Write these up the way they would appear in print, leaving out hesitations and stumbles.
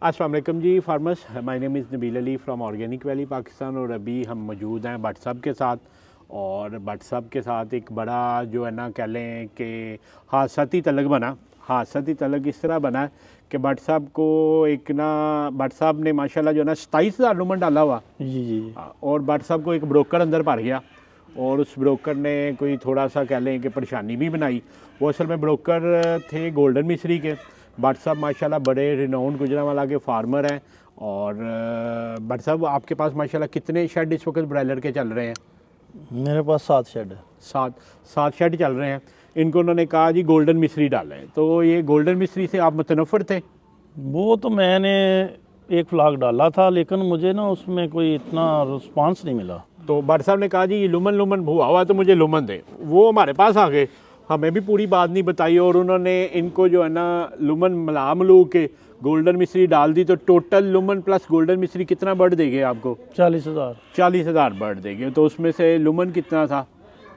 अस्सलाम वालेकुम जी farmers, my name is Nabeel Ali from organic valley Pakistan. और अभी हम मौजूद हैं भट्ट साहब के साथ। और भट्ट साहब के साथ एक बड़ा जो है ना कह लें कि हादसाती तलक बना। हादसाती तलक इस तरह बना कि भट्ट साहब को एक ना भट्ट साहब ने माशाल्लाह जो है ना 27,000 लूमन डाला हुआ जी। और भट्ट साहब को एक ब्रोकर अंदर भर गया और उस ब्रोकर ने कोई थोड़ा सा कह लें कि परेशानी भी बनाई। वो असल में ब्रोकर थे गोल्डन मिस्री के। भट्ट साहब माशाल्लाह बड़े रिनाउंड गुजरांवाला के फार्मर हैं। और भट्ट साहब आपके पास माशाल्लाह कितने शेड इस वक्त ब्रायलर के चल रहे हैं? मेरे पास 7 शेड है। सात शेड चल रहे हैं। इनको उन्होंने कहा जी गोल्डन मिस्री डालें, तो ये गोल्डन मिस्री से आप मुतनफ़िर थे? वो तो मैंने एक फ्लाग डाला था, लेकिन मुझे ना उसमें कोई इतना रिस्पांस नहीं मिला। तो भट्ट साहब ने कहा जी ये लुमन लुमन हुआ हुआ तो मुझे लुमन दे। वो हमारे पास आ गए, हमें भी पूरी बात नहीं बताई और उन्होंने इनको जो है ना लुमन मिला मलू के गोल्डन मिस्री डाल दी। तो टोटल लुमन प्लस गोल्डन मिस्री कितना बर्ड देंगे आपको? 40,000। 40,000 बर्ड देंगे। तो उसमें से लुमन कितना था?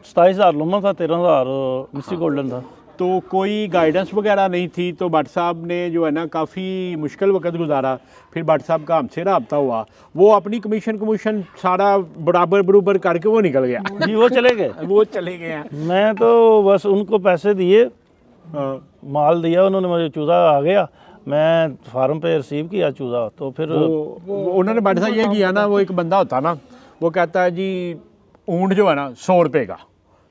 27,000 लुमन था, 13,000 मिस्री गोल्डन था। तो कोई गाइडेंस वगैरह नहीं थी। तो भट्ट साहब ने जो है ना काफ़ी मुश्किल वक्त गुजारा। फिर भट्ट साहब का हमसे रब्ता हुआ, वो अपनी कमीशन सारा बराबर बरूबर करके वो निकल गया। जी वो चले गए। वो चले गए हैं। मैं तो बस उनको पैसे दिए, हाँ। माल दिया, उन्होंने मुझे चूज़ा आ गया, मैं फार्म पे रिसीव किया चूज़ा। तो फिर वो उन्होंने भट्ट साहब ये किया ना, वो एक बंदा होता ना, वो कहता है जी ऊँट जो है ना 100 रुपये का।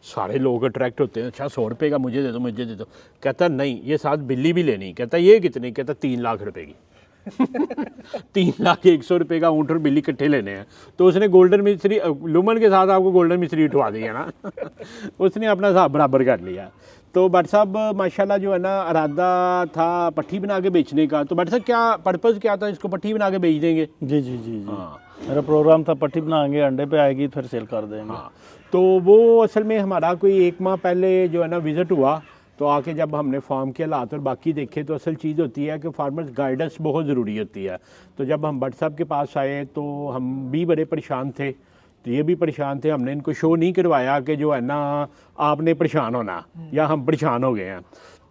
सारे लोग अट्रैक्ट होते हैं, अच्छा 100 रुपये का मुझे दे दो मुझे दे दो। कहता नहीं, ये साथ बिल्ली भी लेनी। कहता ये कितनी? कहता 3 लाख रुपए की। 3 लाख 100 रुपये का ऊँट और बिल्ली इकट्ठे लेने हैं। तो उसने गोल्डन मिस्री लुमन के साथ आपको गोल्डन मिस्री उठवा दी है ना। उसने अपना हिसाब बराबर कर लिया। तो भट्ट साहब माशाल्लाह जो है ना इरादा था पट्टी बना के बेचने का। तो भट्ट साहब क्या पर्पज़ क्या था, इसको पट्टी बना के बेच देंगे? जी। हाँ। मेरा प्रोग्राम था पट्टी बनाएंगे, अंडे पे आएगी फिर सेल कर देंगे। हाँ। तो वो असल में हमारा कोई 1 माह पहले जो है ना विज़िट हुआ। तो आके जब हमने फार्म के हालात और बाकी देखे तो असल चीज़ होती है कि फार्मर्स गाइडेंस बहुत ज़रूरी होती है। तो जब हम भट्ट साहब के पास आए तो हम भी बड़े परेशान थे, तो ये भी परेशान थे। हमने इनको शो नहीं करवाया कि जो है ना आपने परेशान होना या हम परेशान हो गए हैं।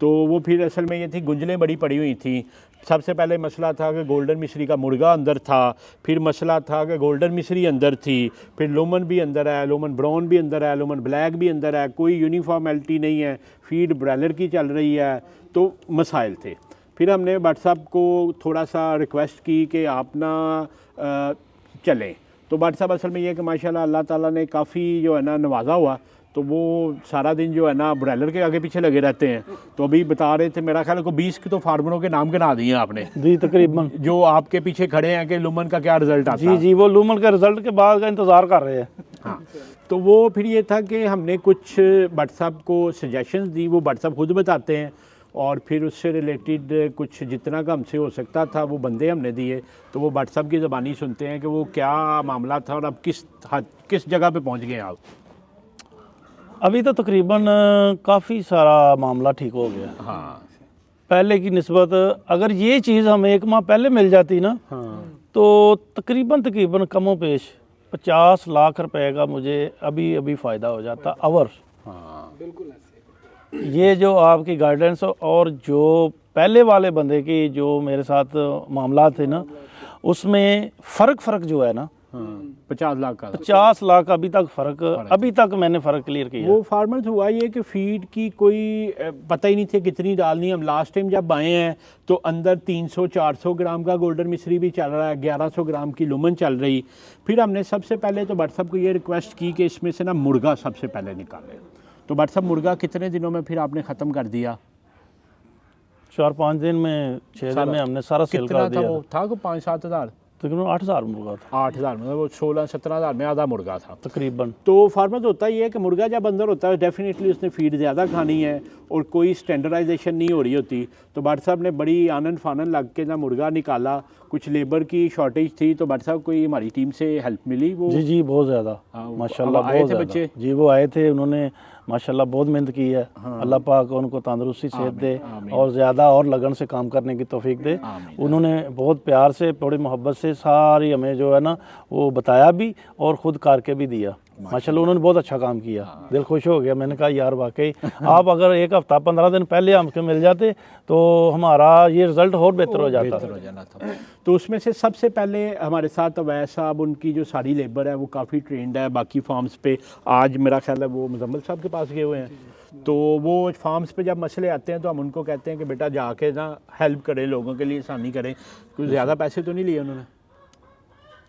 तो वो फिर असल में ये थी गुंजलें बड़ी पड़ी हुई थी। सबसे पहले मसला था कि गोल्डन मिस्री का मुर्गा अंदर था, फिर मसला था कि गोल्डन मिस्री अंदर थी, फिर लुमन भी अंदर है, लुमन ब्राउन भी अंदर है, लुमन ब्लैक भी अंदर है, कोई यूनिफॉर्मेलिटी नहीं है, फीड ब्रायलर की चल रही है। तो मसाइल थे। फिर हमने भट्ट साहब को थोड़ा सा रिक्वेस्ट की कि आप ना चलें। तो भट्ट साहब असल में ये कि माशाल्लाह अल्लाह ताला ने काफ़ी जो है ना नवाजा हुआ। तो वो सारा दिन जो है ना ब्रायलर के आगे पीछे लगे रहते हैं। तो अभी बता रहे थे, मेरा ख्याल है को 20 के तो फार्मरों के नाम गिना दिए आपने जी तकरीबन, जो आपके पीछे खड़े हैं कि लुमन का क्या रिजल्ट आता है। जी वो लूमन के रिजल्ट के बाद का इंतज़ार कर रहे हैं। हाँ। तो वो फिर ये था कि हमने कुछ भट्ट साहब को सजेशंस दी, वो भट्ट साहब खुद बताते हैं। और फिर उससे रिलेटेड कुछ जितना का हमसे हो सकता था वो बंदे हमने दिए। तो वो भट्ट साहब की ज़बानी सुनते हैं कि वो क्या मामला था और अब किस जगह पे पहुंच गए आप। अभी तो तकरीबन काफ़ी सारा मामला ठीक हो गया। हाँ। पहले की निस्बत अगर ये चीज़ हमें 1 माह पहले मिल जाती ना, हाँ। तो तकरीबन कमो पेश 50 लाख रुपए का मुझे अभी फ़ायदा हो जाता अवर। हाँ। बिल्कुल ऐसे। ये जो आपकी गाइडेंस और जो पहले वाले बंदे की जो मेरे साथ मामला थे ना, उसमें फ़र्क जो है ना, 50 लाख का 50 लाख अभी तक मैंने फ़र्क क्लियर किया। वो फार्मर्स हुआ ये कि फीड की कोई पता ही नहीं थे कितनी डालनी। हम लास्ट टाइम जब आए हैं तो अंदर 300-400 ग्राम का गोल्डन मिस्री भी चल रहा है, 1100 ग्राम की लुमन चल रही। फिर हमने सबसे पहले तो भट्ट साहब को ये रिक्वेस्ट की कि इसमें से ना मुर्गा सबसे पहले निकालें। तो भट्ट साहब मुर्गा कितने दिनों में फिर आपने ख़त्म कर दिया? 4-5 दिन में 6 दिन में हमने सारा सेल कितना कर दिया। था वो? था को 5-7 हज़ार? तकरीबन 8,000 मुर्गा था 8,000 मतलब वो 16-17 हज़ार में आधा मुर्गा था तकरीबन। तो फार्मर्स होता ही है कि मुर्गा जब अंदर होता है डेफिनेटली उसने फीड ज़्यादा खानी है और कोई स्टैंडर्डाइजेशन नहीं हो रही होती। तो भट्ट साहब ने बड़ी आनन फानन लग के ना मुर्गा निकाला। कुछ लेबर की शॉर्टेज थी तो भट्ट साहब को हमारी टीम से हेल्प मिली। वो जी बहुत ज़्यादा माशाल्लाह आए बहुत थे ज़्यादा। बच्चे? जी वो आए थे, उन्होंने माशाल्लाह बहुत मेहनत की है। अल्लाह पाक उनको तंदुरुस्ती सेहत दे और ज़्यादा और लगन से काम करने की तौफीक दे। उन्होंने बहुत प्यार से बड़ी मोहब्बत से सारी हमें जो है ना वो बताया भी और ख़ुद करके भी दिया। माशाल्लाह उन्होंने बहुत अच्छा काम किया, दिल खुश हो गया। मैंने कहा यार वाकई आप अगर एक हफ्ता 15 दिन पहले हमको मिल जाते तो हमारा ये रिज़ल्ट और बेहतर हो जाता। बेहतर हो जाना था। तो उसमें से सबसे पहले हमारे साथ अवैस साहब, उनकी जो सारी लेबर है वो काफ़ी ट्रेंड है। बाकी फार्म्स पे आज मेरा ख्याल है वो मुजम्मल साहब के पास गए हुए हैं, तो वो फार्म्स पे जब मसले आते हैं तो हम उनको कहते हैं कि बेटा जाके ना हेल्प करें, लोगों के लिए आसानी करें। कुछ ज़्यादा पैसे तो नहीं लिए उन्होंने?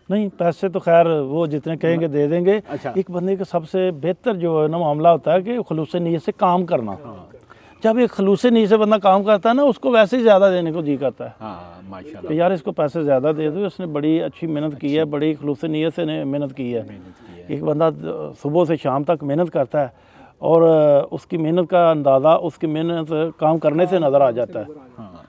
नहीं, पैसे तो खैर वो जितने कहेंगे दे देंगे। अच्छा। एक बंदे का सबसे बेहतर जो है ना मामला होता है कि खलूस नीयत से काम करना। जब एक खलूस नीयत से बंदा काम करता है ना, उसको वैसे ही ज़्यादा देने को जी करता है। हाँ माशाल्लाह। तो यार इसको पैसे ज़्यादा दे दो, उसने बड़ी अच्छी मेहनत की है, बड़ी खलूस नीयत से मेहनत की है। एक बंदा सुबह से शाम तक मेहनत करता है और उसकी मेहनत का अंदाज़ा उसकी मेहनत काम करने से नज़र आ जाता है। हाँ,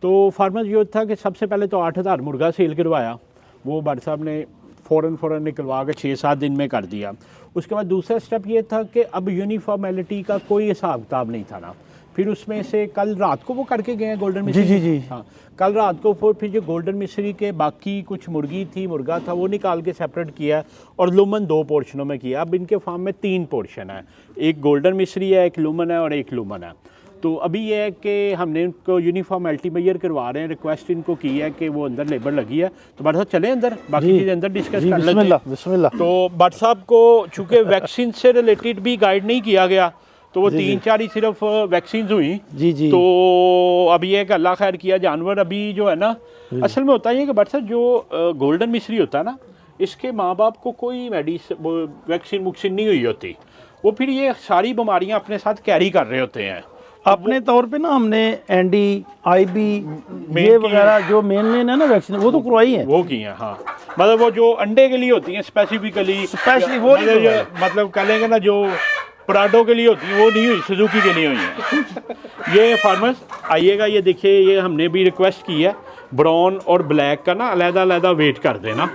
तो फार्मर ये था कि सबसे पहले तो 8,000 मुर्गा सेल करवाया, वो भट्ट साहब ने फ़ौरन निकलवा के 6-7 दिन में कर दिया। उसके बाद दूसरा स्टेप ये था कि अब यूनिफॉर्मेलिटी का कोई हिसाब किताब नहीं था ना। फिर उसमें से कल रात को वो करके गए हैं गोल्डन मिश्री। जी। हाँ, कल रात को फिर जो गोल्डन मिश्री के बाकी कुछ मुर्गा था वो निकाल के सेपरेट किया और लुमन 2 पोर्शनों में किया। अब इनके फार्म में 3 पोर्शन है, एक गोल्डन मिश्री है, एक लुमन है और एक लुमन है। तो अभी ये है कि हमने उनको यूनिफॉर्मेलिटी मेजर करवा रहे हैं, रिक्वेस्ट इनको की है कि वो अंदर लेबर लगी है। तो भट्ट साहब चले अंदर, बाकी चीज़ें अंदर डिस्कस कर लेते हैं। बिस्मिल्लाह। तो भट्ट साहब को चूँकि वैक्सीन से रिलेटेड भी गाइड नहीं किया गया, तो वो 3-4 ही सिर्फ वैक्सीन हुई। जी। तो अभी ये कि अल्लाह खैर किया, जानवर अभी जो है ना, असल में होता है कि भट्ट साहब जो गोल्डन मिश्री होता है ना, इसके माँ बाप को कोई वैक्सीन नहीं हुई होती, वो फिर ये सारी बीमारियां अपने साथ कैरी कर रहे होते हैं। अपने तौर पे ना हमने एनडी IB ये वगैरह जो मेन है ना वैक्सीन, वो तो करवाई है, वो की है। हाँ, मतलब वो जो अंडे के लिए होती हैं स्पेसिफिकली वो मतलब कह लेंगे ना, जो पराठों के लिए होती है वो नहीं हुई, सुजुकी के लिए हुई है। ये फार्मर्स आइएगा, ये देखिए, ये हमने भी रिक्वेस्ट की है ब्राउन और ब्लैक का ना अलग-अलग वेट कर देना।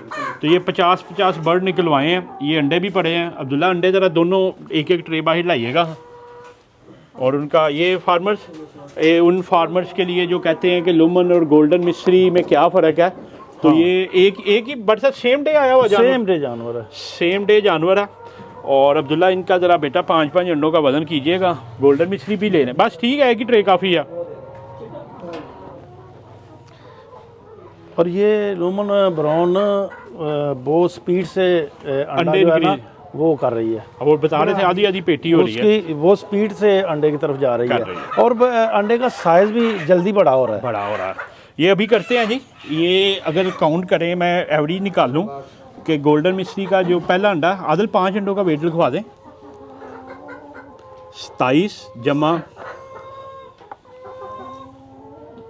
तो ये 50-50 बर्ड निकलवाए हैं, ये अंडे भी पड़े हैं। अब्दुल्ला अंडे ज़रा दोनों एक ट्रे बाहर लाइएगा। और उनका ये फार्मर्स उन फार्मर्स के लिए जो कहते हैं कि लुमन और गोल्डन मिश्री में क्या फ़र्क है, तो हाँ। ये एक ही बट सेम डे आया हुआ जानवर है, सेम डे जानवर है। और अब्दुल्ला इनका ज़रा बेटा 5-5 अंडों का वज़न कीजिएगा। गोल्डन मिश्री भी ले लें, बस ठीक है, एक ही ट्रे काफ़ी है। और ये लुमन ब्राउन बहुत स्पीड से अंडे जो है ना वो कर रही है। वो बता रहे थे आधी पेटी हो रही है, वो स्पीड से अंडे की तरफ जा रही है। और अंडे का साइज भी जल्दी बड़ा हो रहा है। ये अभी करते हैं जी, ये अगर काउंट करें, मैं एवरेज निकालूं कि गोल्डन मिश्री का जो पहला अंडा, आदिल 5 अंडों का वेट लिखवा दें। 27 जमा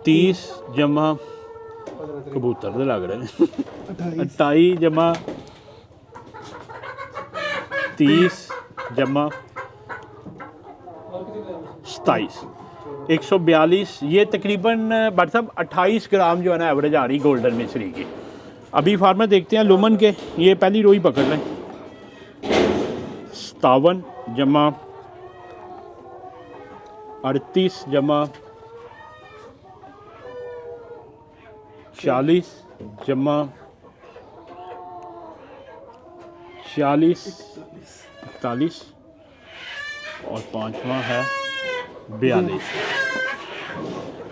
30 जमा कबूतर तो लग रहे हैं 28 जमा 30 जमा 27 142। ये तकरीबन भट्ट साहब 28 ग्राम जो है ना एवरेज आ रही गोल्डन मिश्री की। अभी फार्मर देखते हैं लुमन के, ये पहली रोई पकड़ लें। 57 जमा 38 जमा 40 जमा 40 41 और 5वां है 42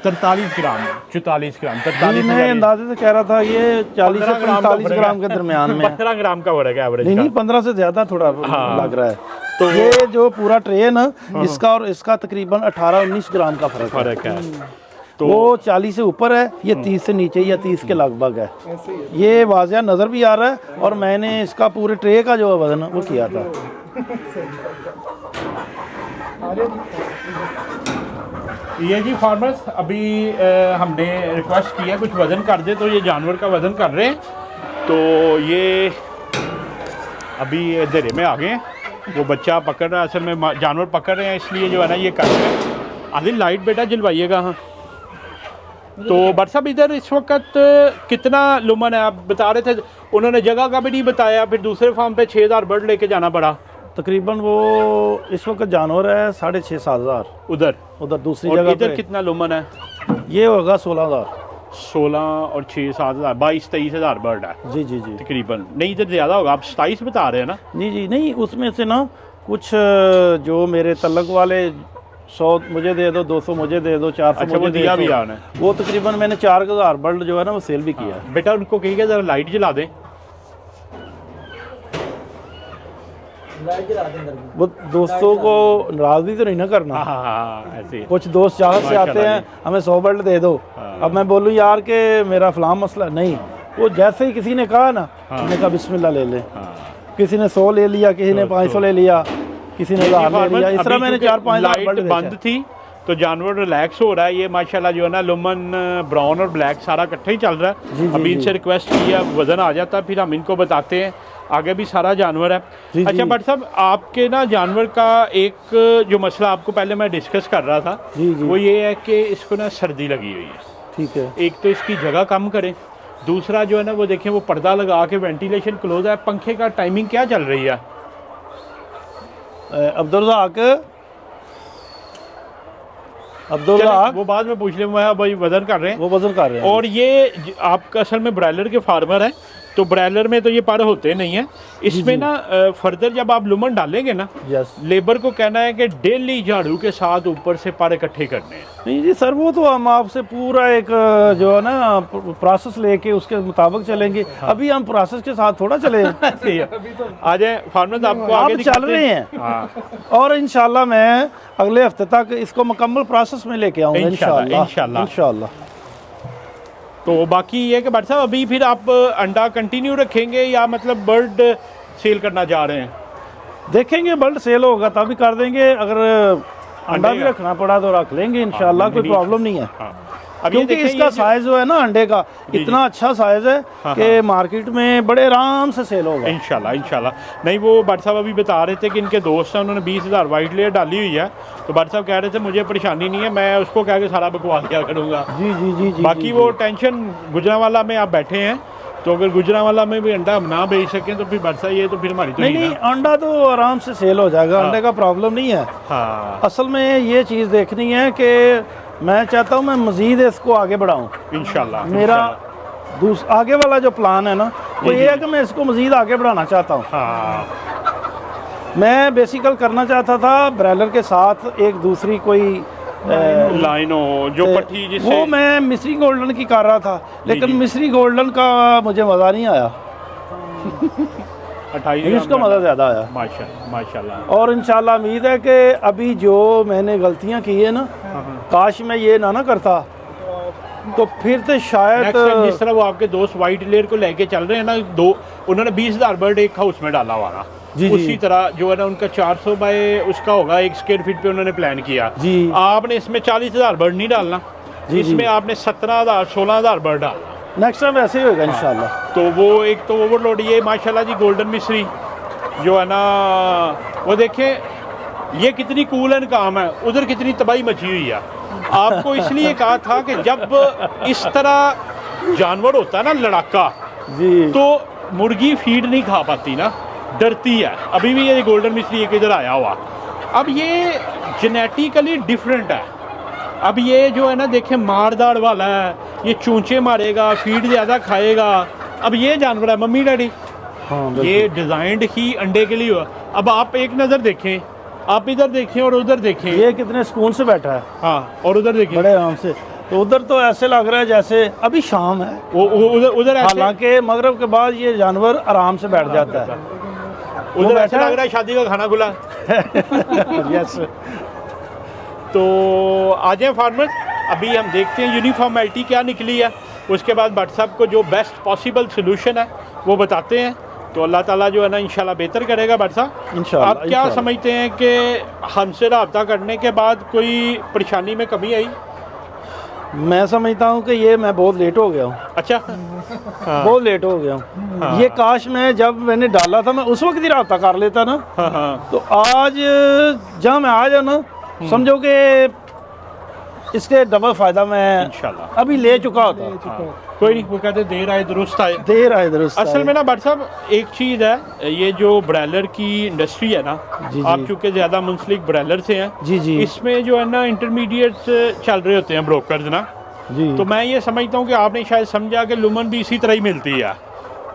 43 ग्राम 44 ग्राम 43। मैं अंदाजे से कह रहा था ये 40 से 45 ग्राम के दरमियान में 15 ग्राम का फर्क है एवरेज। नहीं 15 से ज़्यादा थोड़ा लग रहा है। तो ये जो पूरा ट्रे है ना, इसका और इसका तकरीबन 18-19 ग्राम का फर्क है। तो वो 40 से ऊपर है, ये 30 से नीचे या 30 के लगभग है। ये वाज़िया नज़र भी आ रहा है। और मैंने इसका पूरे ट्रे का जो वजन वो किया था। ये जी फार्मर्स अभी हमने रिक्वेस्ट किया कुछ वज़न कर दे, तो ये जानवर का वज़न कर रहे हैं। तो ये अभी अंधेरे में आ गए हैं, वो बच्चा पकड़ रहा है, असल में जानवर पकड़ रहे हैं, इसलिए जो है ना ये कर रहे हैं। आधी लाइट बेटा जलवाइएगा। हाँ, तो भट्ट साहब इधर इस वक्त कितना लुमन है आप बता रहे थे? उन्होंने जगह का भी नहीं बताया, फिर दूसरे फार्म पे 6000 बर्ड लेके जाना पड़ा। तकरीबन वो इस वक्त जानवर है 6,500-7,000 उधर दूसरी जगह। इधर कितना लुमन है? ये होगा 16,000। 16 और 6-7 हज़ार 22-23 हज़ार बर्ड है जी जी जी तकरीबन। नहीं इधर ज़्यादा होगा, आप 27 बता रहे हैं ना? जी जी नहीं, उसमें से ना कुछ जो मेरे तलक वाले 100 मुझे दे दो, 200 मुझे दे दो, 400 अच्छा, वो मुझे दिया दे भी दो, आपने? वो तकरीबन मैंने 4000 बर्ड जो है ना वो सेल भी किया है। बेटा उनको कहिएगा ज़रा लाइट जला दें। वो दोस्तों को नाराज भी तो नहीं ना करना। हाँ ऐसे ही। कुछ दोस्त चाहत से आते माशाल्लाह हैं हमें 100 बर्ड दे दो, अब मैं बोलूँ यार कि मेरा फलां मसला नहीं, वो जैसे ही किसी ने कहा ना मैंने कहा बिस्मिल्लाह ले ले। किसी ने 100 ले लिया, किसी ने 500 ले लिया, किसी ने 1000 ले लिया, इस तरह मैंने 4-5 लाइट बर्ड बंद थी तो जानवर रिलैक्स हो रहा है। ये माशाल्लाह जो है ना लुमन ब्राउन और ब्लैक सारा इकट्ठा ही चल रहा है। जी, जी, अभी इनसे रिक्वेस्ट की है, वजन आ जाता है फिर हम इनको बताते हैं, आगे भी सारा जानवर है। जी, अच्छा जी। भट्ट साहब, आपके ना जानवर का एक जो मसला आपको पहले मैं डिस्कस कर रहा था जी, जी। वो ये है कि इसको ना सर्दी लगी हुई है। ठीक है। एक तो इसकी जगह कम करें, दूसरा जो है ना वो देखें वो पर्दा लगा के वेंटिलेशन क्लोज है। पंखे का टाइमिंग क्या चल रही है? अब्दुल्ला वो बाद में पूछ ले, मैं भाई वजन कर रहे हैं। वो वजन कर रहे हैं। और ये आपका असल में ब्रायलर के फार्मर है, तो ब्रायलर में तो ये पर होते नहीं है। इसमें ना फर्दर जब आप लुमन डालेंगे ना, यस लेबर को कहना है कि डेली झाड़ू के साथ ऊपर से पर इकट्ठे करने हैं। नहीं जी सर, वो तो हम आपसे पूरा एक जो है ना प्रोसेस लेके उसके मुताबिक चलेंगे। अभी हम प्रोसेस के साथ थोड़ा चले आ जाए फार्मर, आपको आप आगे चल दिखाते रहे हैं। हाँ और इंशाल्लाह मैं अगले हफ्ते तक इसको मुकम्मल प्रोसेस में लेके आऊँगा इंशाल्लाह, इंशाल्लाह इंशाल्लाह। तो बाकी ये है कि भट्ट साहब अभी फिर आप अंडा कंटिन्यू रखेंगे या मतलब बर्ड सेल करना चाह रहे हैं? देखेंगे बर्ड सेल होगा तभी कर देंगे, अगर अंडा भी रखना पड़ा तो रख लेंगे इंशाल्लाह, कोई प्रॉब्लम नहीं है। हाँ। अब ये क्योंकि देखें इसका ये साइज जो है ना अंडे का इतना अच्छा साइज है कि मार्केट में बड़े आराम से सेल होगा इंशाल्लाह इंशाल्लाह। नहीं वो भट्ट साहब अभी बता रहे थे कि इनके दोस्त हैं, उन्होंने 20,000 वाइट लेयर डाली हुई है, तो भट्ट साहब कह रहे थे मुझे परेशानी नहीं है, मैं उसको कह के सारा बकवास किया करूँगा। जी जी जी जी। बाकी वो टेंशन गुजरांवाला में आप बैठे हैं, तो अगर गुजरांवाला में भी अंडा ना बेच सकें तो फिर भट्ट साहब ये तो फिर हमारी तो नहीं नहीं, अंडा तो आराम से सेल हो जाएगा, अंडे का प्रॉब्लम नहीं है। हाँ असल में ये चीज़ देखनी है कि मैं चाहता हूँ मैं मज़ीद इसको आगे बढ़ाऊँ। इंशाल्लाह मेरा आगे वाला जो प्लान है ना वो ये है कि मैं इसको मज़ीद आगे बढ़ाना चाहता हूँ। हाँ मैं बेसिकल करना चाहता था ब्रायलर के साथ एक दूसरी कोई लाइन हो जो पट्टी जिससे वो मैं मिस्री गोल्डन की कर रहा था, लेकिन जी। मिस्री गोल्डन का मुझे मज़ा नहीं आया, 28 इसका मज़ा ज़्यादा आया माशाल्लाह। और इंशाल्लाह उम्मीद है कि अभी जो मैंने गलतियां की है ना, काश मैं ये ना करता तो फिर तो शायद नेक्स्ट टाइम जिस तरह वो आपके दोस्त वाइट लेयर को लेके चल रहे हैं ना, उन्होंने 20,000 बर्ड एक हाउस में डाला हुआ ना, जी, जी। उसी तरह जो है ना उनका 400 बाय उसका होगा 1 स्क्वायर फीट पे उन्होंने प्लान किया। जी। आपने इसमें 40,000 बर्ड नहीं डालना, जी, इसमें जी। आपने 17,000 16,000 बर्ड डालना। नेक्स्ट टाइम ऐसे ही होगा इंशाल्लाह। तो वो एक तो ओवरलोड ये माशाल्लाह जी गोल्डन मिस्री जो है ना, वो देखें ये कितनी कूल एंड काम है, उधर कितनी तबाही मची हुई है। आपको इसलिए कहा था कि जब इस तरह जानवर होता है ना लड़ाका, जी तो मुर्गी फीड नहीं खा पाती ना, डरती है। अभी भी ये गोल्डन मिस्री एक इधर आया हुआ, अब ये जेनेटिकली डिफरेंट है। अब ये जो है ना देखें मारदाड़ वाला है, ये चूंचे मारेगा, फीड ज़्यादा खाएगा। अब ये जानवर है मम्मी डैडी, हाँ ये डिज़ाइंड ही अंडे के लिए हुआ। अब आप एक नज़र देखें, आप इधर देखें और उधर देखें, ये कितने सुकून से बैठा है, हाँ और उधर देखें, बड़े आराम से। तो उधर तो ऐसे लग रहा है जैसे अभी शाम है, वो उधर उधर ऐसे हालांकि मगरिब के बाद ये जानवर आराम से बैठ जाता है। उधर ऐसा बैठा लग रहा है शादी का खाना खुला। यस। तो आ जाए फार्मर, अभी हम देखते हैं यूनिफॉर्मेलिटी क्या निकली है, उसके बाद भट्ट साहब को जो बेस्ट पॉसिबल सोल्यूशन है वो बताते हैं। तो अल्लाह ताला जो है ना इंशाल्लाह बेहतर करेगा। भट्ट साहब इंशाल्लाह आप क्या समझते हैं कि हमसे रब्ता करने के बाद कोई परेशानी में कमी आई? मैं समझता हूँ कि ये मैं बहुत लेट हो गया हूँ। अच्छा बहुत लेट हो गया हूँ। ये काश मैं जब मैंने डाला था मैं उस वक्त ही रब्ता कर लेता ना, तो आज जहाँ मैं आ जाऊँ ना, समझो कि इसके डबल फायदा मैं इंशाल्लाह अभी ले चुका होता। कोई नहीं, वो कहते देर आए दुरुस्त आए। देर आए दुरुस्त आए। असल में ना भट्ट साहब एक चीज़ है, ये जो ब्रायलर की इंडस्ट्री है ना, जी, आप जी। चूँकि ज़्यादा मुंसलिक ब्रायलर से हैं, जी जी इसमें जो है ना इंटरमीडिएट चल रहे होते हैं ब्रोकर्स ना, जी। तो मैं ये समझता हूँ कि आपने शायद समझा कि लुमन भी इसी तरह ही मिलती है,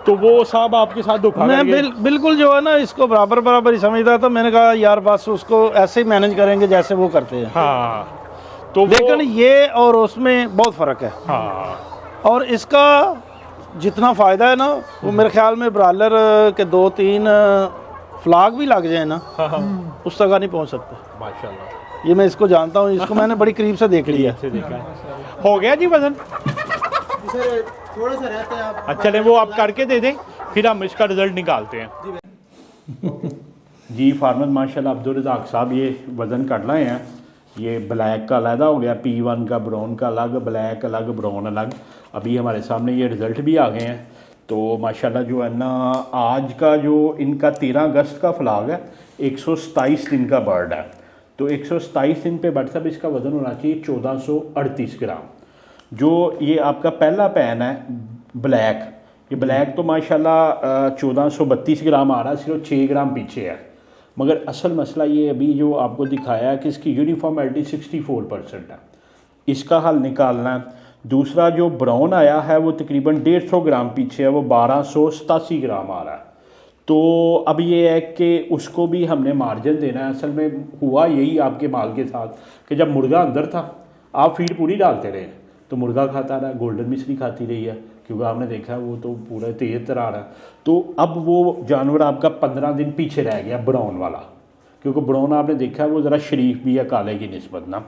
तो वो साहब आपके साथ धोखा मैं कर गए। बिल्कुल जो है ना इसको बराबर बराबर ही समझता था। मैंने कहा यार बस उसको ऐसे ही मैनेज करेंगे जैसे वो करते हैं। हाँ, तो लेकिन ये और उसमें बहुत फ़र्क है। हाँ, और इसका जितना फ़ायदा है ना, वो मेरे ख्याल में ब्रालर के 2-3 फ्लाग भी लग जाए ना, हाँ, उस तक नहीं पहुंच सकते। माशाल्लाह, ये मैं इसको जानता हूँ, इसको मैंने बड़ी करीब से देख लिया। से देखा है। हो गया जी वजन? सर थोड़ा सा रहता है आप। अच्छा, चलें वो आप करके दे दें, फिर हम इसका रिजल्ट निकालते हैं। जी फार्मर माशाल्लाह अब्दुल रज़ाक साहब ये वज़न कर लाए हैं। ये ब्लैक का अलहदा हो गया, P1 का ब्राउन का अलग, ब्लैक अलग, ब्राउन अलग। अभी हमारे सामने ये रिज़ल्ट भी आ गए हैं। तो माशाल्लाह जो है ना आज का जो इनका 13 अगस्त का फ्लाग है, 127 दिन का बर्ड है। तो 127 दिन पे बर्ड साहब इसका वज़न होना चाहिए 1438 ग्राम। जो ये आपका पहला पैन है ब्लैक, ये ब्लैक तो माशाल्लाह 1432 ग्राम आ रहा है, सिर्फ 6 ग्राम पीछे है। मगर असल मसला ये अभी जो आपको दिखाया है कि इसकी यूनिफॉर्मिटी 64% है, इसका हल निकालना है। दूसरा जो ब्राउन आया है वो तकरीबन 150 ग्राम पीछे है, वो 1287 ग्राम आ रहा है। तो अब ये है कि उसको भी हमने मार्जिन देना है। असल में हुआ यही आपके माल के साथ कि जब मुर्गा अंदर था आप फीड पूरी डालते रहे तो मुर्गा खाता रहा, गोल्डन मिश्री खाती रही है, क्योंकि आपने देखा वो तो पूरा तेज तरह आ रहा है। तो अब वो जानवर आपका 15 दिन पीछे रह गया ब्राउन वाला, क्योंकि ब्राउन आपने देखा वो ज़रा शरीफ भी है काले की निस्बत ना।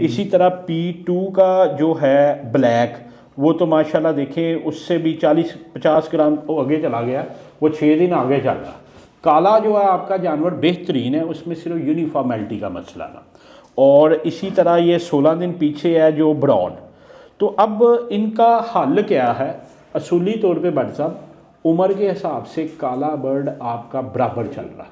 इसी तरह P2 का जो है ब्लैक, वो तो माशाल्लाह देखें उससे भी 40-50 ग्राम आगे चला गया, वो 6 दिन आगे चल रहा। काला जो है आपका जानवर बेहतरीन है, उसमें सिर्फ यूनिफॉर्मेलिटी का मसला ना। और इसी तरह ये 16 दिन पीछे है जो ब्राउन। तो अब इनका हल क्या है? असूली तौर पे बट साहब उम्र के हिसाब से काला बर्ड आपका बराबर चल रहा है,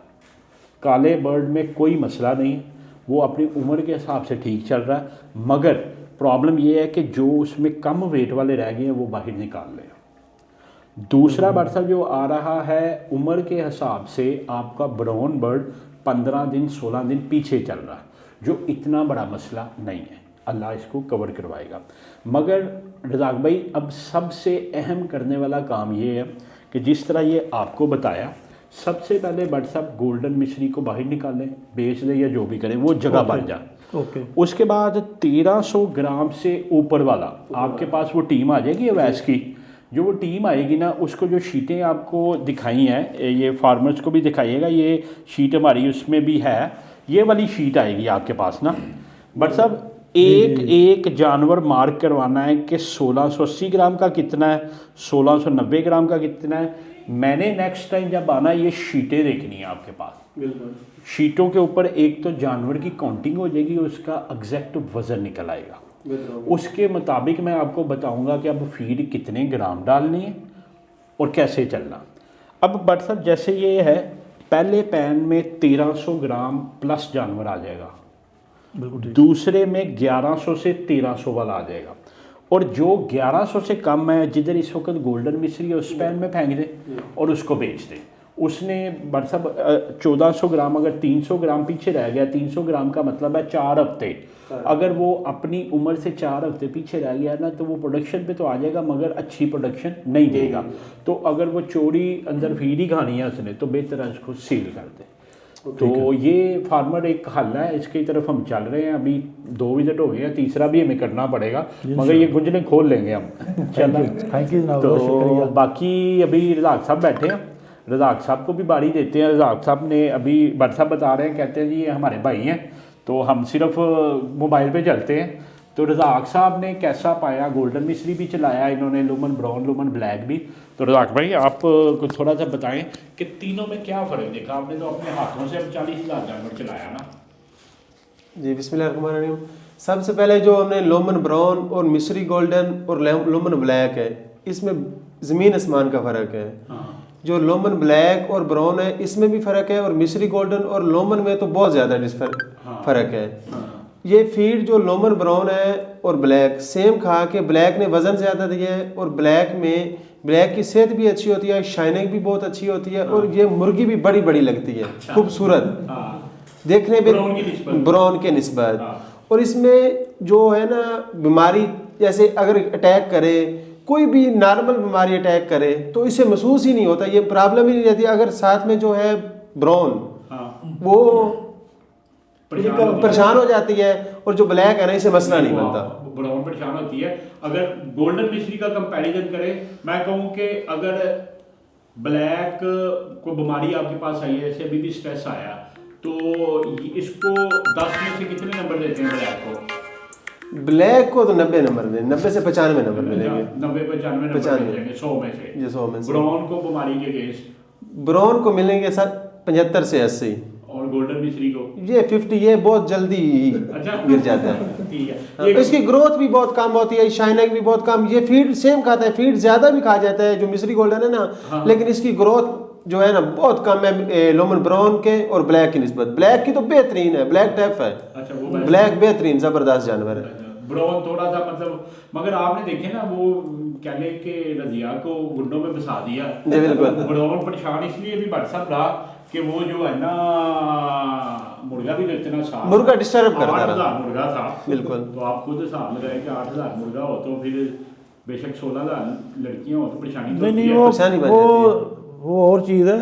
काले बर्ड में कोई मसला नहीं है, वो अपनी उम्र के हिसाब से ठीक चल रहा है। मगर प्रॉब्लम ये है कि जो उसमें कम वेट वाले रह गए हैं वो बाहर निकाल लें। दूसरा बर्ड साहब जो आ रहा है उम्र के हिसाब से आपका ब्राउन बर्ड 15 दिन 16 दिन पीछे चल रहा है, जो इतना बड़ा मसला नहीं है, अल्लाह इसको कवर करवाएगा। मगर रज़ाक भाई अब सबसे अहम करने वाला काम ये है कि जिस तरह ये आपको बताया, सबसे पहले बट साहब गोल्डन मिश्री को बाहर निकालें, बेच दें या जो भी करें, वो जगह बन जाए। उसके बाद 1300 ग्राम से ऊपर वाला आपके पास वो टीम आ जाएगी अवैस की। जो वो टीम आएगी ना, उसको जो शीटें आपको दिखाई हैं, ये फार्मर्स को भी दिखाइएगा, ये शीट हमारी उसमें भी है, ये वाली शीट आएगी आपके पास ना। बट साहब एक जानवर मार्क करवाना है कि 1680 ग्राम का कितना है, 1690 ग्राम का कितना है। मैंने नेक्स्ट टाइम जब आना ये शीटें देखनी है आपके पास। बिल्कुल। शीटों के ऊपर एक तो जानवर की काउंटिंग हो जाएगी, उसका एग्जैक्ट वज़न निकल आएगा। उसके मुताबिक मैं आपको बताऊंगा कि अब फीड कितने ग्राम डालनी है और कैसे चलना। अब बट साहब जैसे ये है, पहले पैन में 1300 ग्राम प्लस जानवर आ जाएगा, दूसरे में 1100 से 1300 वाला आ जाएगा, और जो 1100 से कम है जिधर इस वक्त गोल्डन मिश्री है उस पैन में फेंक दे और उसको बेच दे। उसने बट साहब 1400 ग्राम, अगर 300 ग्राम पीछे रह गया, 300 ग्राम का मतलब है 4 हफ्ते, अगर वो अपनी उम्र से 4 हफ्ते पीछे रह गया ना तो वो प्रोडक्शन पे तो आ जाएगा मगर अच्छी प्रोडक्शन नहीं देगा। तो अगर वो चोरी अंदर फीड ही खानी है उसने तो बेहतर है उसको सील कर दे। तो ये फार्मर एक हल है, इसकी तरफ हम चल रहे हैं। अभी 2 विजिट हो गए हैं, तीसरा भी हमें करना पड़ेगा, मगर ये गुंजलें खोल लेंगे हम। थैंक यू जनाब, तो बाकी अभी रज़ाक साहब बैठे हैं, रज़ाक साहब को भी बारी देते हैं। रज़ाक साहब ने अभी बट साहब बता रहे हैं, कहते हैं जी ये हमारे भाई हैं तो हम सिर्फ मोबाइल पे चलते हैं। तो रज़ाक साहब ने कैसा पाया, गोल्डन मिश्री भी चलाया इन्होंने, लुमन ब्राउन लुमन ब्लैक भी। तो रज़ाक भाई आप कुछ थोड़ा सा बताएं कि तीनों में क्या फ़र्क देखा आपने? तो अपने हाथों से अब 40,000 जानवर चलाया ना जी। बिस्मिल्लाहिर्रहमानिर्रहीम। सबसे पहले जो हमने लोमन ब्राउन और मिश्री गोल्डन और लोमन ब्लैक है, इसमें ज़मीन आसमान का फ़र्क है। जो लोमन ब्लैक और ब्राउन है इसमें भी फ़र्क है, और मिश्री गोल्डन और लोमन में तो बहुत ज़्यादा फ़र्क है। ये फीड जो लोमन ब्राउन है और ब्लैक सेम खा के ब्लैक ने वज़न ज़्यादा दिया है, और ब्लैक की सेहत भी अच्छी होती है, शाइनिंग भी बहुत अच्छी होती है, और ये मुर्गी भी बड़ी बड़ी लगती है, खूबसूरत देखने में ब्राउन के निस्बत। और इसमें जो है ना बीमारी जैसे अगर अटैक करे, कोई भी नॉर्मल बीमारी अटैक करे तो इसे महसूस ही नहीं होता, ये प्रॉब्लम ही नहीं रहती। अगर साथ में जो है ब्राउन वो परेशान हो जाती है, और जो ब्लैक है ना इसे मसला नहीं बनता। ब्राउन परेशान होती है। अगर गोल्डन मिश्री का कंपैरिजन करें, मैं कहूँ कि अगर ब्लैक को बीमारी आपके पास आई है, जैसे अभी भी स्ट्रेस आया, तो इसको 10 में से कितने नंबर देते हैं ब्लैक को? ब्लैक को तो 90 नंबर दें, 90 से 95 नंबर मिलेंगे। 90-95 नंबर मिलेंगे 100 में से। ये 100 में से। ब्राउन को बीमारी के अगेंस्ट ब्राउन को मिलेंगे सर 75 से 80, और गोल्डन मिश्री को ये 50, ये बहुत जल्दी गिर जाता है। ठीक है। हाँ, इसकी ग्रोथ भी बहुत कम होती है, शाइनिंग भी बहुत कम। ये फीड सेम खाता है, फीड ज्यादा भी खा जाता है जो मिस्री गोल्डन है ना, लेकिन इसकी ग्रोथ जो है ना बहुत कम है लोमन ब्राउन के और ब्लैक की निस्बत। ब्लैक की तो बेहतरीन है, ब्लैक टफ है। अच्छा, वो ब्लैक बेहतरीन जबरदस्त जानवर है। ब्राउन थोड़ा सा मतलब, मगर आपने देखे ना वो कहने के रजिया को गुंडों में बसा दिया। जी बिल्कुल। ब्राउन परेशान इसलिए भी व्हाट्सएप रहा कि वो जो है ना मुर्गा भी इतना साफ, मुर्गा डिस्टर्ब करता रहा। 8,000 मुर्गा था बिल्कुल। तो आप खुद हिसाब लगाए कि 8,000 मुर्गा हो तो फिर बेशक 16,000 लड़कियां हो तो परेशानी तो नहीं, वो और चीज़ है।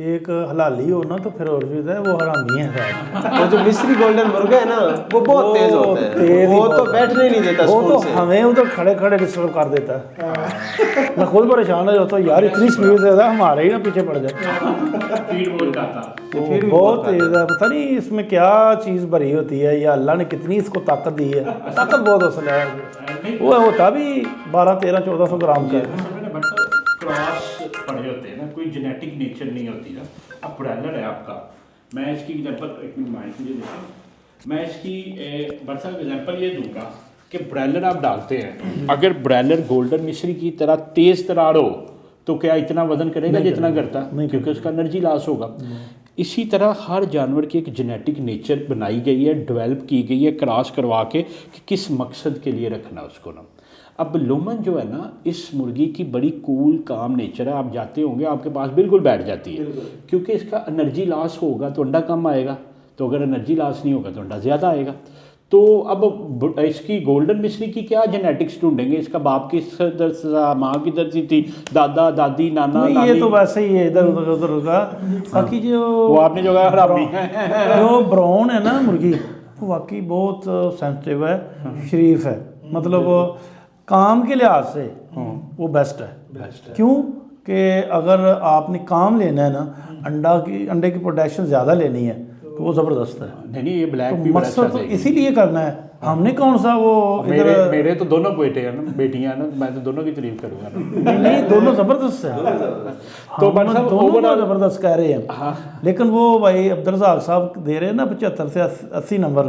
एक हलाली हो ना तो फिर और चीज़ है, वो हरामी है साहब। और जो मिस्री गोल्डन मुर्गा है ना वो बहुत तेज होता है, वो तो बैठने ही नहीं देता वो स्कूल तो से। हमें उधर खड़े खड़े डिस्टर्ब कर देता है। मैं खुद परेशान हो जाता हूँ यार, इतनी स्पीड से हमारे ही ना पीछे पड़ जाए। फीड बहुत खाता, बहुत तेज है। पता नहीं इसमें क्या चीज़ भरी होती है, या अल्लाह ने कितनी इसको ताकत दी है। ताकत बहुत असल है। वो होता भी 1200-1300-1400 ग्राम का है। क्रॉस पड़े होते हैं ना, कोई जेनेटिक नेचर नहीं होती ना। अब ब्रॉयलर है आपका, मैं इसकी एग्जांपल एक मिनट माइंड मुझे देखें, मैं इसकी बड़ा एग्जांपल ये दूंगा कि ब्रॉयलर आप डालते हैं, अगर ब्रॉयलर गोल्डन मिश्री की तरह तेज तरार हो तो क्या इतना वजन करेगा जितना करता, क्योंकि उसका एनर्जी लॉस होगा। इसी तरह हर जानवर की एक जेनेटिक नेचर बनाई गई है, डेवलप की गई है क्रॉस करवा के कि किस मकसद के लिए रखना उसको ना। अब लोमन जो है ना, इस मुर्गी की बड़ी कूल काम नेचर है। आप जाते होंगे आपके पास बिल्कुल बैठ जाती है, क्योंकि इसका एनर्जी लॉस होगा तो अंडा कम आएगा, तो अगर एनर्जी लॉस नहीं होगा तो अंडा ज़्यादा आएगा। तो अब इसकी गोल्डन मिश्री की क्या जेनेटिक्स ढूंढेंगे, इसका बाप किस दर से था, माँ की दर से थी, दादा दादी नाना नानी, ये तो वैसे ही है इधर उधर का। बाकी जो वो आपने जो कहा हरामी जो ब्राउन है ना मुर्गी, वो वाकई बहुत सेंसिटिव है, शरीफ है। मतलब काम के लिहाज से वो बेस्ट है। क्यों कि अगर आपने काम लेना है ना, अंडे की प्रोडक्शन ज़्यादा लेनी है तो वो ज़बरदस्त है। नहीं ये ब्लैक तो भी बड़ा मकसद तो अच्छा इसीलिए करना है। हमने कौन सा वो मेरे तो दोनों बेटे हैं ना, बेटियां हैं ना, मैं तो दोनों की तारीफ करूंगा ना। नहीं, दोनों ज़बरदस्त है। तो दोनों ज़बरदस्त कह रहे हैं। लेकिन वो भाई अब्दुल रज़ाक साहब दे रहे हैं ना 75 से 80 नंबर,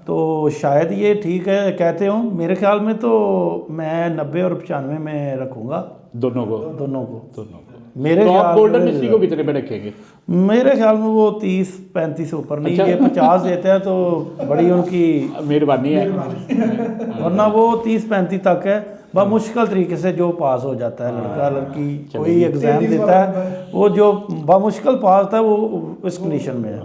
तो शायद ये ठीक है कहते हो। मेरे ख्याल में तो मैं 90 और 95 में रखूँगा दोनों को। मेरे तो आप गोल्डन मिश्री को कितने पे रखेंगे? मेरे ख्याल में वो 30-35 से ऊपर नहीं, ये 50 देते हैं तो बड़ी उनकी मेहरबानी है, वरना वो 30-35 तक है। बड़ा मुश्किल तरीके से जो पास हो जाता है लड़का लड़की, कोई एग्ज़ाम देता है वो जो बामुश्किल पास होता है वो इस कंडीशन में है।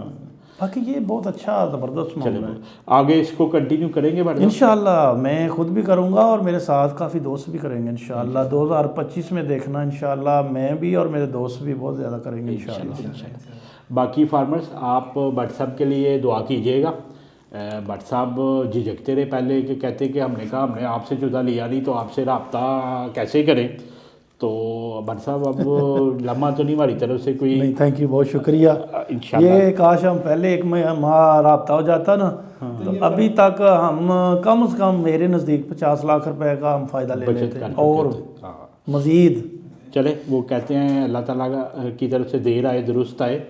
बाकी ये बहुत अच्छा ज़बरदस्त मामला है। आगे इसको कंटिन्यू करेंगे इंशाल्लाह। मैं खुद भी करूँगा और मेरे साथ काफ़ी दोस्त भी करेंगे इंशाल्लाह। 2025 में देखना इंशाल्लाह, मैं भी और मेरे दोस्त भी बहुत ज़्यादा करेंगे इंशाल्लाह। बाकी फार्मर्स आप भट्ट साहब के लिए दुआ कीजिएगा। भट्ट साहब झिझकते रहे पहले कि कहते कि हमने कहा हमने आपसे जुदा लिया नहीं तो आपसे रब्ता कैसे करें। तो भट्ट साहब अब लम्हा तो नहीं हमारी तरफ से कोई नहीं, थैंक यू, बहुत शुक्रिया। ये काश हम पहले एक माह रब्ता हो जाता ना, तो अभी तक हम कम से कम मेरे नज़दीक 50 लाख रुपए का हम फ़ायदा ले लेते और मज़ीद। चले वो कहते हैं अल्लाह ताला की तरफ से देर आए दुरुस्त आए।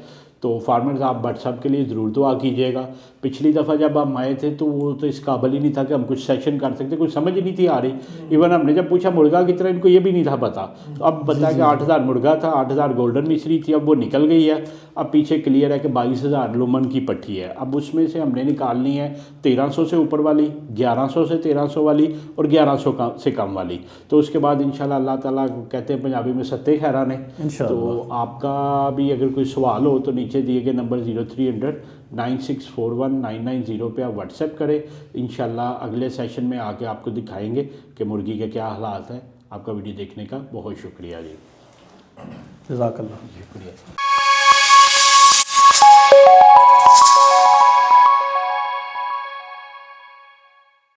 तो फार्मर्स आप भट्ट साहब के लिए ज़रूर दुआ कीजिएगा। पिछली दफ़ा जब हम आए थे तो वो तो इस काबिल ही नहीं था कि हम कुछ सेशन कर सकते, कुछ समझ ही नहीं थी आ रही। इवन हमने जब पूछा मुर्गा कितना, इनको ये भी नहीं था पता। तो अब बताया कि 8,000 मुर्गा था, 8,000 गोल्डन मिश्री थी, अब वो निकल गई है। अब पीछे क्लियर है कि 22,000 लोमन की पट्टी है। अब उसमें से हमने निकालनी है 1300 से ऊपर वाली, 1100 से 1300 वाली और 1100 से कम वाली। तो उसके बाद इंशाल्लाह अल्लाह ताला कहते हैं पंजाबी में सत्ते खैरा ने। तो आपका भी अगर कोई सवाल हो तो नीचे नीचे दिए गए नंबर 0300-9641-990 पे आप व्हाट्सएप करें। इंशाल्लाह अगले सेशन में आके आपको दिखाएंगे कि मुर्गी के क्या हालात हैं। आपका वीडियो देखने का बहुत शुक्रिया जी। जज़ाकल्लाह। शुक्रिया।